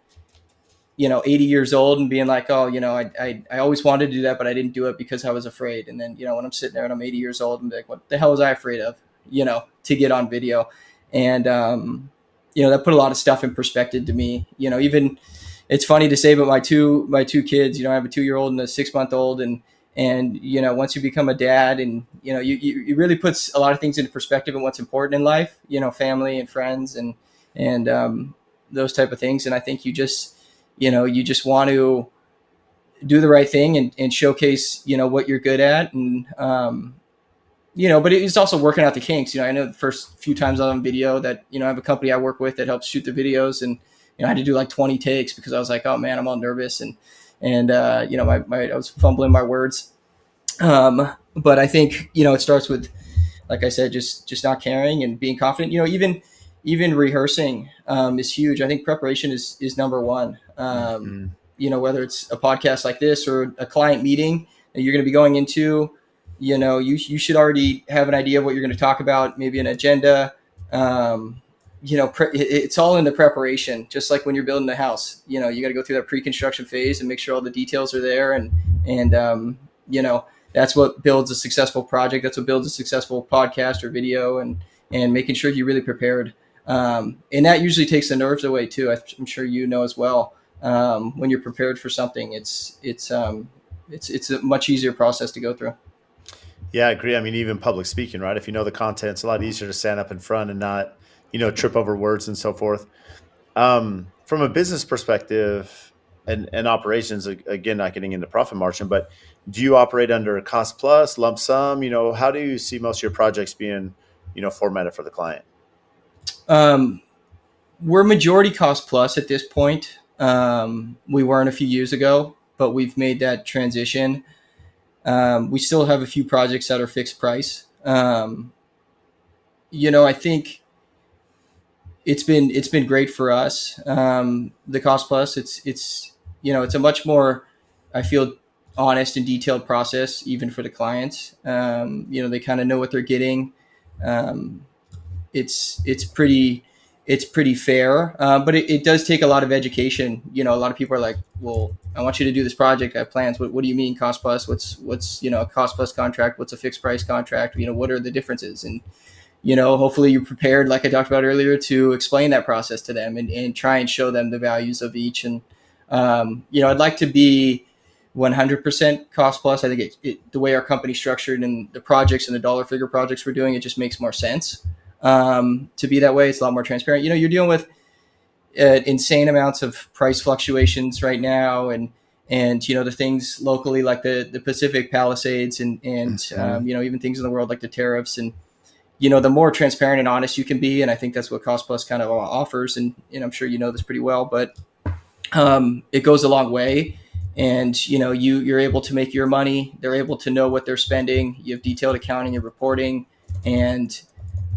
80 years old, and being like, oh, I always wanted to do that, but I didn't do it because I was afraid. And then, when I'm sitting there and I'm 80 years old, and like, what the hell was I afraid of, to get on video? And, that put a lot of stuff in perspective to me. Even, it's funny to say, but my two kids, I have a 2-year-old and a 6-month-old, and once you become a dad, and you really puts a lot of things into perspective and what's important in life, family and friends, and those type of things. And I think you just want to do the right thing, and showcase what you're good at, and but it's also working out the kinks. I know the first few times on video that I have a company I work with that helps shoot the videos, and I had to do like 20 takes because I was like, oh man, I'm all nervous, and I was fumbling my words. But I think, it starts with, like I said, just not caring and being confident. Even rehearsing is huge. I think preparation is number one. Mhm. Whether it's a podcast like this or a client meeting that you're going to be going into, you should already have an idea of what you're going to talk about, maybe an agenda. It's all in the preparation. Just like when you're building a house, you got to go through that pre-construction phase and make sure all the details are there, and that's what builds a successful project. That's what builds a successful podcast or video, and making sure you're really prepared. And that usually takes the nerves away too. I'm sure as well. When you're prepared for something, it's a much easier process to go through. Yeah, I agree. I mean, even public speaking, right? If you know the content, it's a lot easier to stand up in front and not, trip over words and so forth. From a business perspective and operations, again, not getting into profit margin, but do you operate under a cost plus, lump sum? How do you see most of your projects being, formatted for the client? Um, we're majority cost plus at this point. We weren't a few years ago, but we've made that transition. We still have a few projects that are fixed price. I think it's been great for us. The cost plus, it's a much more, I feel, honest and detailed process, even for the clients. They kind of know what they're getting. Um, it's pretty fair, but it does take a lot of education. A lot of people are like, well, I want you to do this project, I have plans. What do you mean cost plus? What's a cost plus contract? What's a fixed price contract? What are the differences? And hopefully you're prepared, like I talked about earlier, to explain that process to them, and try and show them the values of each. And I'd like to be 100% cost plus. I think the way our company's structured and the projects and the dollar figure projects we're doing, it just makes more sense to be that way. It's a lot more transparent. You're dealing with insane amounts of price fluctuations right now, and the things locally like the Pacific Palisades, and Mhm. even things in the world like the tariffs. And the more transparent and honest you can be, and I think that's what cost plus kind of offers. And I'm sure this pretty well, but it goes a long way. And you're able to make your money. They're able to know what they're spending. You have detailed accounting and reporting. And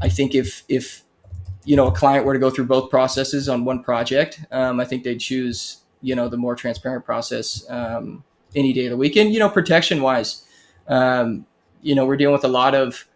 I think if a client were to go through both processes on one project, I think they'd choose the more transparent process any day of the week. And protection wise, we're dealing with a lot of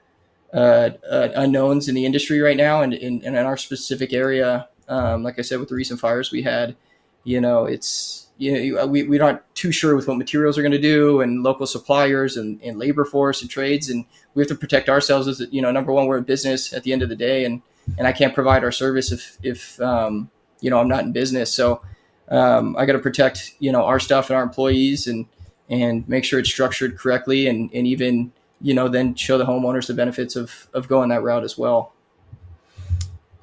unknowns in the industry right now, and in our specific area. Like I said, with the recent fires we had, it's we're not too sure with what materials are going to do, and local suppliers, and labor force and trades, and we have to protect ourselves. As number one, we're in business at the end of the day, and I can't provide our service if I'm not in business. So I got to protect our stuff and our employees, and make sure it's structured correctly, and even then show the homeowners the benefits of going that route as well.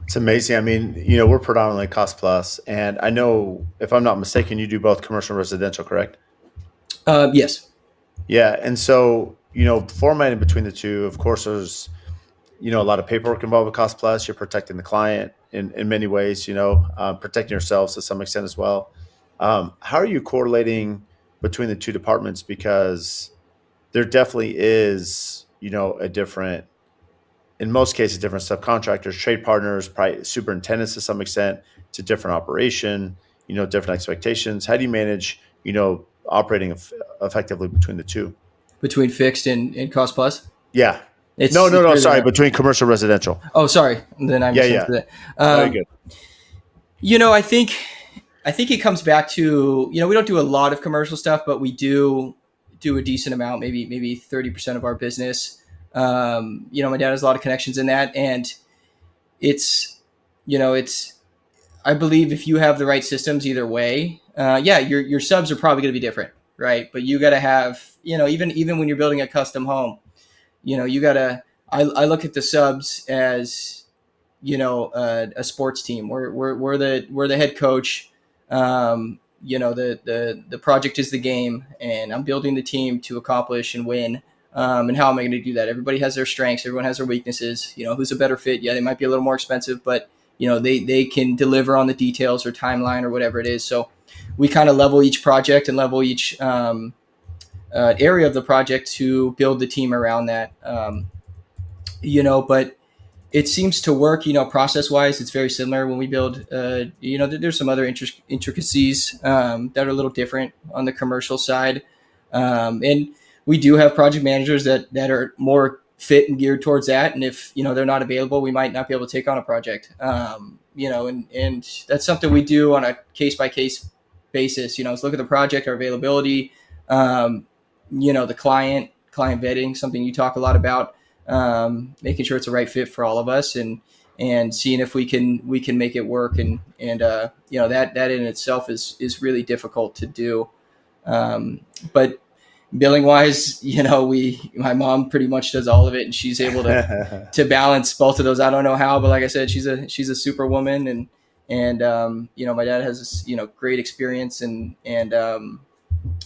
It's amazing. I mean, we're predominantly cost plus, and I know, if I'm not mistaken, you do both commercial and residential, correct? Yes. Yeah. And so, formatting between the two, of course, there's, a lot of paperwork involved with cost plus. You're protecting the client in many ways, protecting yourselves to some extent as well. How are you correlating between the two departments? Because there definitely is, a different, in most cases, different subcontractors, trade partners, probably superintendents to some extent, to different operation, different expectations. How do you manage, operating effectively between the two? Between fixed and cost plus, Yeah. No, it's no, it's no. really Sorry, hard. between commercial and residential. Oh, sorry, then I Yeah, yeah. misunderstood that. No, you're good. I think it comes back to, we don't do a lot of commercial stuff, but we do a decent amount, maybe 30% of our business. My dad has a lot of connections in that, and it's it's, I believe, if you have the right systems either way, yeah, your subs are probably going to be different, right? But you got to have, even when you're building a custom home, you got to. I look at the subs as a sports team. We're the head coach. The project is the game, and I'm building the team to accomplish and win. And how am I going to do that? Everybody has their strengths. Everyone has their weaknesses. Who's a better fit? Yeah, they might be a little more expensive, but they can deliver on the details or timeline or whatever it is. So we kind of level each project and level each area of the project to build the team around that. But it seems to work, process wise. It's very similar when we build. There's some other intricacies that are a little different on the commercial side, and we do have project managers that are more fit and geared towards that. And if they're not available, we might not be able to take on a project. And that's something we do on a case by case basis. Let's look at the project, our availability, the client vetting, something you talk a lot about. Making sure it's the right fit for all of us, and seeing if we can make it work, and that in itself is really difficult to do. But billing wise, my mom pretty much does all of it, and she's able to balance both of those. I don't know how, but like I said, she's a superwoman, and my dad has great experience and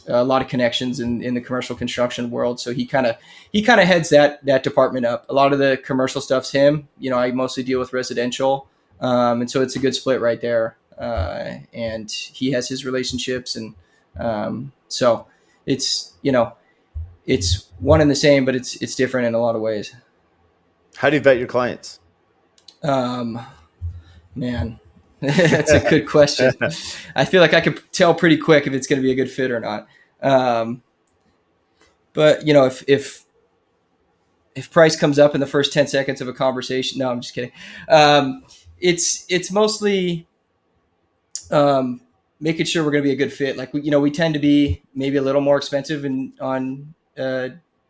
a lot of connections in the commercial construction world. So he kind of heads that department up. A lot of the commercial stuff's him. I mostly deal with residential. And so it's a good split right there. And he has his relationships. And so it's one and the same, but it's different in a lot of ways. How do you vet your clients? Man, that's a good question. I feel like I could tell pretty quick if it's going to be a good fit or not. But if price comes up in the first 10 seconds of a conversation, no, I'm just kidding. It's mostly making sure we're going to be a good fit. Like, we tend to be maybe a little more expensive on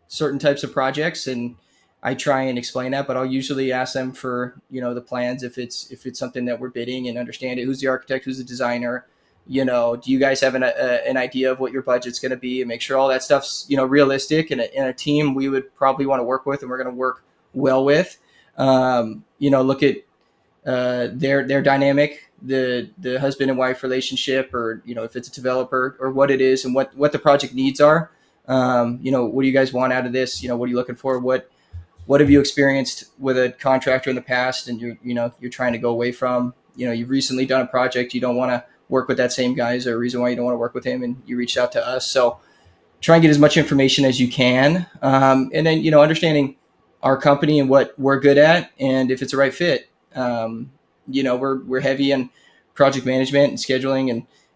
certain types of projects, and I try and explain that, but I'll usually ask them for, the plans if it's something that we're bidding, and understand it. Who's the architect? Who's the designer? Do you guys have an idea of what your budget's going to be, and make sure all that stuff's, realistic, and a team we would probably want to work with and we're going to work well with. Look at their dynamic, the husband and wife relationship, or, if it's a developer, or what it is, and what the project needs are. What do you guys want out of this? What are you looking for? What have you experienced with a contractor in the past, and you're trying to go away from? You've recently done a project, you don't want to work with that same guy. Is there a reason why you don't want to work with him, and you reached out to us? So try and get as much information as you can, and then understanding our company and what we're good at, and if it's the right fit. We're heavy in project management and scheduling,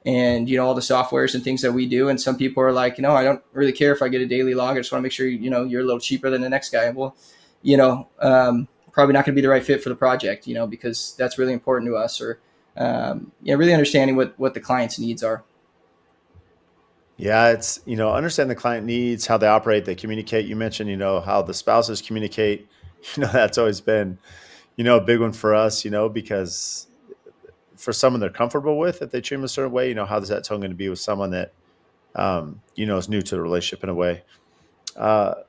and all the softwares and things that we do. And some people are like, I don't really care if I get a daily log. I just want to make sure you're a little cheaper than the next guy. Well, probably not going to be the right fit for the project, because that's really important to us. Or really understanding what the client's needs are. Yeah, it's, understand the client needs, how they operate, they communicate. You mentioned, how the spouses communicate. That's always been, a big one for us, because for someone they're comfortable with, if they treat them a certain way, how is that tone going to be with someone that, is new to the relationship in a way?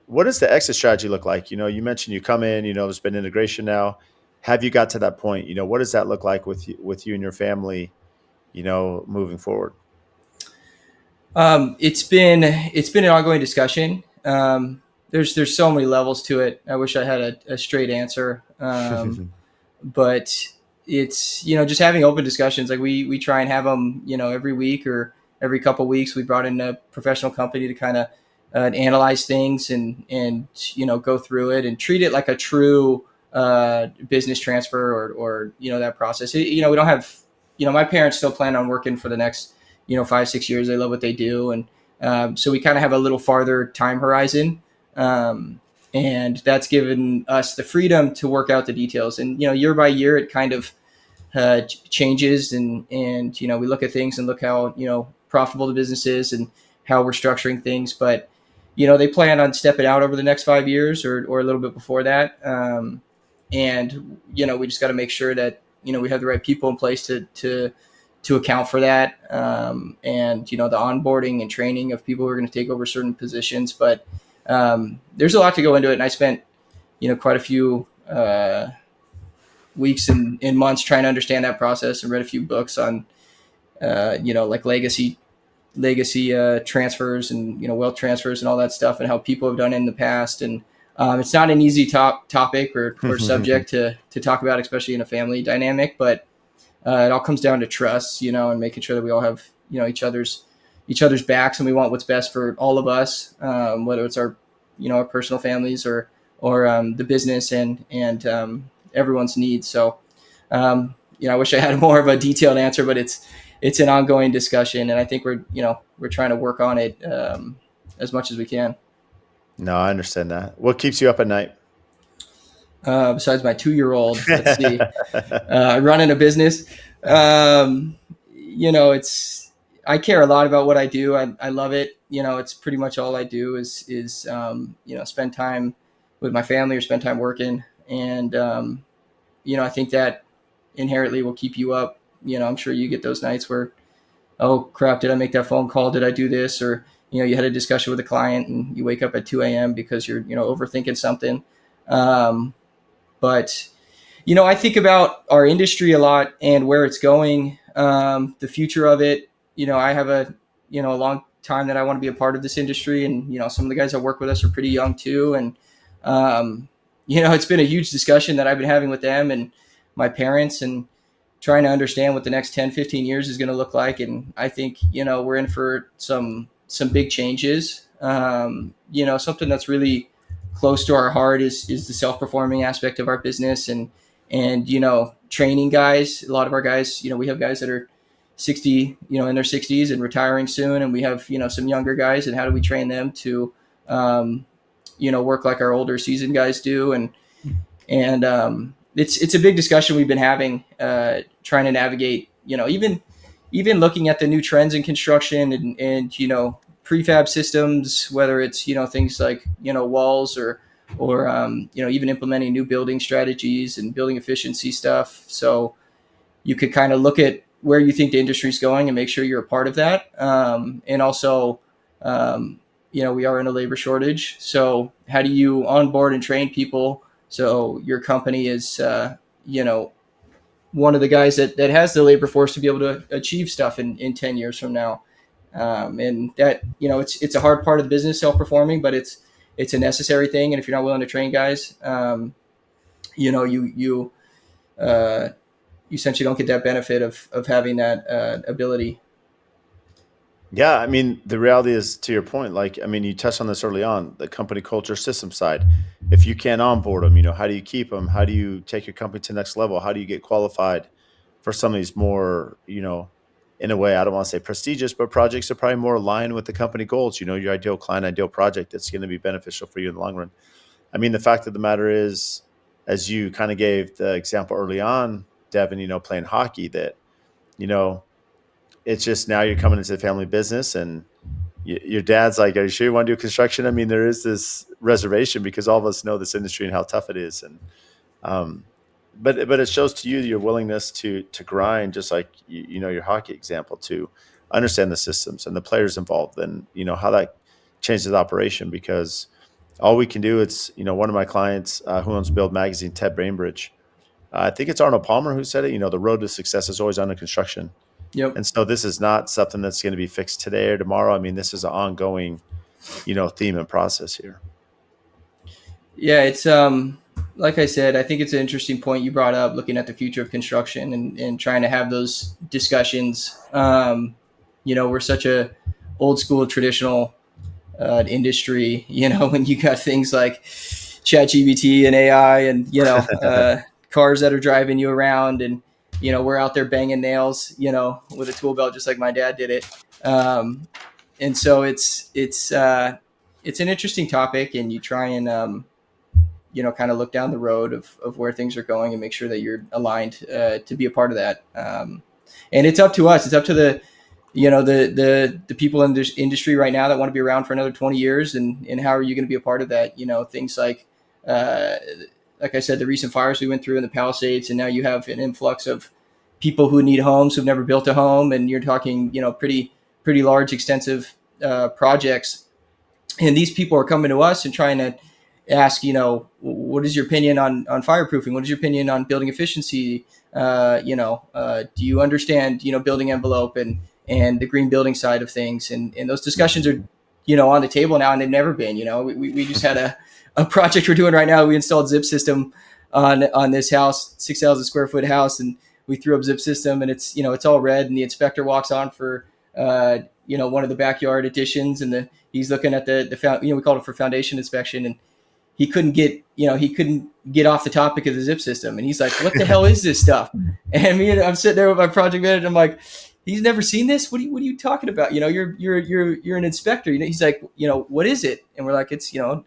What does the exit strategy look like? You mentioned you come in, there's been integration now. Have you got to that point? What does that look like with you and your family, moving forward? It's been an ongoing discussion. There's so many levels to it. I wish I had a straight answer. But it's, just having open discussions. Like we try and have them, every week or every couple of weeks. We brought in a professional company to kind of analyze things and go through it and treat it like a true business transfer or that process. We don't have, my parents still plan on working for the next 5-6 years. They love what they do, and so we kind of have a little farther time horizon, and that's given us the freedom to work out the details. And year by year it kind of changes, and we look at things and look how profitable the business is and how we're structuring things. But they plan on stepping out over the next 5 years or a little bit before that. And we just got to make sure that we have the right people in place to account for that. And the onboarding and training of people who are going to take over certain positions. But there's a lot to go into it, and I spent quite a few weeks and months trying to understand that process, and read a few books on like legacy transfers and wealth transfers and all that stuff, and how people have done it in the past. And it's not an easy topic or subject to talk about, especially in a family dynamic. But it all comes down to trust, and making sure that we all have each other's each other's backs, and we want what's best for all of us, whether it's our, our personal families or the business and everyone's needs. So, I wish I had more of a detailed answer, but it's an ongoing discussion, and I think we're trying to work on it as much as we can. No, I understand that. What keeps you up at night? Besides my 2-year-old, let's see, running a business. I care a lot about what I do. I love it. It's pretty much all I do is spend time with my family or spend time working. And, I think that inherently will keep you up. I'm sure you get those nights where, oh crap, did I make that phone call? Did I do this? Or, you had a discussion with a client and you wake up at 2 a.m. because you're, overthinking something. But, I think about our industry a lot and where it's going, the future of it. I have a long time that I want to be a part of this industry. And, some of the guys that work with us are pretty young too. And, it's been a huge discussion that I've been having with them and my parents and trying to understand what the next 10, 15 years is going to look like. And I think, we're in for some big changes. Something that's really close to our heart is the self-performing aspect of our business and training guys. A lot of our guys, we have guys that are 60, in their 60s and retiring soon. And we have, some younger guys, and how do we train them to, work like our older seasoned guys do. And it's a big discussion we've been having, trying to navigate, even looking at the new trends in construction and prefab systems, whether it's, things like, walls or even implementing new building strategies and building efficiency stuff. So you could kind of look at where you think the industry is going and make sure you're a part of that. And also, we are in a labor shortage. So how do you onboard and train people so your company is, one of the guys that has the labor force to be able to achieve stuff in 10 years from now. And that, it's a hard part of the business, self-performing, but it's a necessary thing. And if you're not willing to train guys, you essentially don't get that benefit of having that ability. Yeah, I mean, the reality is, to your point, you touched on this early on, the company culture system side. If you can't onboard them, how do you keep them? How do you take your company to the next level? How do you get qualified for some of these more, in a way, I don't want to say prestigious, but projects are probably more aligned with the company goals, your ideal client, ideal project that's going to be beneficial for you in the long run. I mean, the fact of the matter is, as you kind of gave the example early on, Devin, playing hockey, that, it's just now you're coming into the family business and your dad's like, are you sure you want to do construction? I mean, there is this reservation because all of us know this industry and how tough it is. And, but it shows to you your willingness to grind, just like, your hockey example, to understand the systems and the players involved and, how that changes the operation, because all we can do, it's, one of my clients who owns Build Magazine, Ted Bainbridge, I think it's Arnold Palmer who said it, the road to success is always under construction. Yep. And so this is not something that's going to be fixed today or tomorrow. I mean, this is an ongoing, theme and process here. Yeah, it's like I said, I think it's an interesting point you brought up, looking at the future of construction and trying to have those discussions. We're such a old school traditional industry, when you got things like ChatGPT and AI and, cars that are driving you around and, we're out there banging nails, with a tool belt, just like my dad did it. And so it's an interesting topic, and you try and, kind of look down the road of where things are going and make sure that you're aligned to be a part of that. And it's up to us. It's up to the people in this industry right now that want to be around for another 20 years. And how are you going to be a part of that? Things like I said, the recent fires we went through in the Palisades, and now you have an influx of people who need homes who've never built a home. And you're talking, pretty large, extensive projects. And these people are coming to us and trying to ask, what is your opinion on fireproofing? What is your opinion on building efficiency? Do you understand, building envelope and the green building side of things? And those discussions are, on the table now, and they've never been. We just had a project we're doing right now. We installed zip system on this house, 6,000 square foot house, and we threw up zip system, and it's, it's all red, and the inspector walks on for one of the backyard additions, and he's looking at we called it for foundation inspection, and he couldn't get off the topic of the zip system, and he's like, "What the hell is this stuff?" And I'm sitting there with my project manager, and I'm like, "He's never seen this. What are you talking about? You're an inspector." He's like, "What is it?" And we're like, "It's a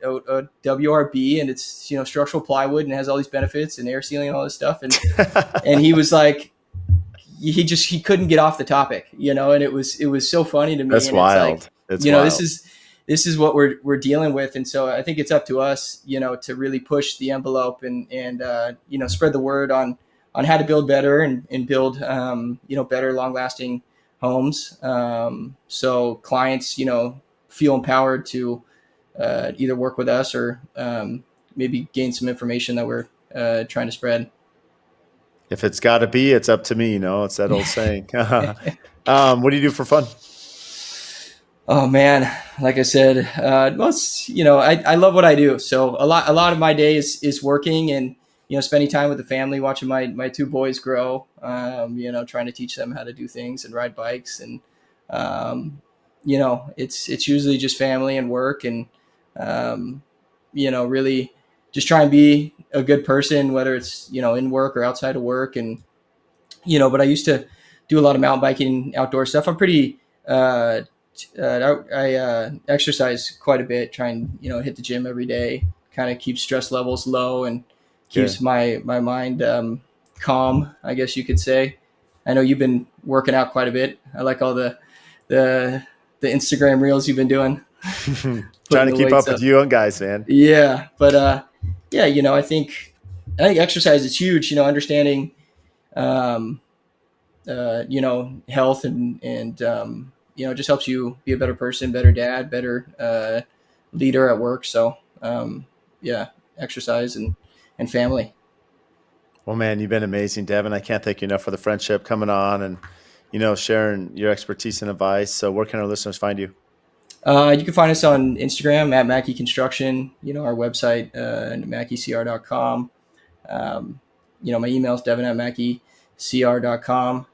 WRB, and it's structural plywood, and it has all these benefits and air sealing and all this stuff." And he was like, he couldn't get off the topic, and it was so funny to me. That's and wild. It's like, wild. This is what we're dealing with. And so I think it's up to us, to really push the envelope and spread the word on how to build better and build, better long lasting homes. So clients, feel empowered to either work with us or maybe gain some information that we're trying to spread. If it's got to be, it's up to me. It's that old saying. What do you do for fun? Oh man, like I said, I love what I do. So a lot of my day is working and, spending time with the family, watching my two boys grow, trying to teach them how to do things and ride bikes. And, it's usually just family and work and, really just try and be a good person, whether it's, in work or outside of work. And, but I used to do a lot of mountain biking, outdoor stuff. I'm pretty, I exercise quite a bit, try and hit the gym every day, kind of keep stress levels low and keeps my mind calm, I guess you could say. I know you've been working out quite a bit. I like all the Instagram reels you've been doing. Trying to keep up with you young guys, man. Yeah, but I think exercise is huge. Understanding health and just helps you be a better person, better dad, better leader at work. So exercise and family. Well, man, you've been amazing, Devin. I can't thank you enough for the friendship coming on and, sharing your expertise and advice. So where can our listeners find you? You can find us on Instagram at Mackey Construction, our website, mackeycr.com. My email is devin@mackeycr.com.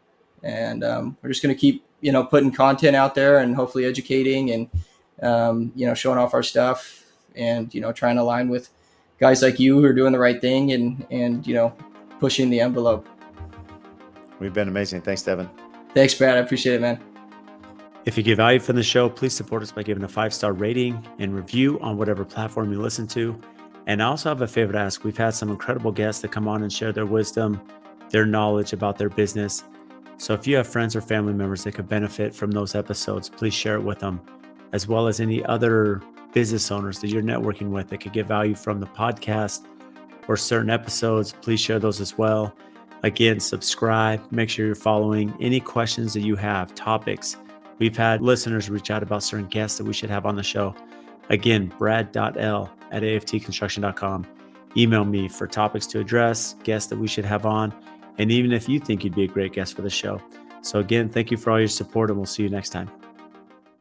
And we're just going to keep, putting content out there and hopefully educating and, showing off our stuff and, trying to align with guys like you who are doing the right thing and pushing the envelope. We've been amazing. Thanks, Devin. Thanks, Brad. I appreciate it, man. If you get value from the show, please support us by giving a 5-star rating and review on whatever platform you listen to. And I also have a favor to ask. We've had some incredible guests that come on and share their wisdom, their knowledge about their business. So if you have friends or family members that could benefit from those episodes, please share it with them, as well as any other business owners that you're networking with that could get value from the podcast or certain episodes. Please share those as well. Again, subscribe, make sure you're following. Any questions that you have, topics. We've had listeners reach out about certain guests that we should have on the show. Again, brad.l@aftconstruction.com. Email me for topics to address, guests that we should have on, and even if you think you'd be a great guest for the show. So again, thank you for all your support, and we'll see you next time.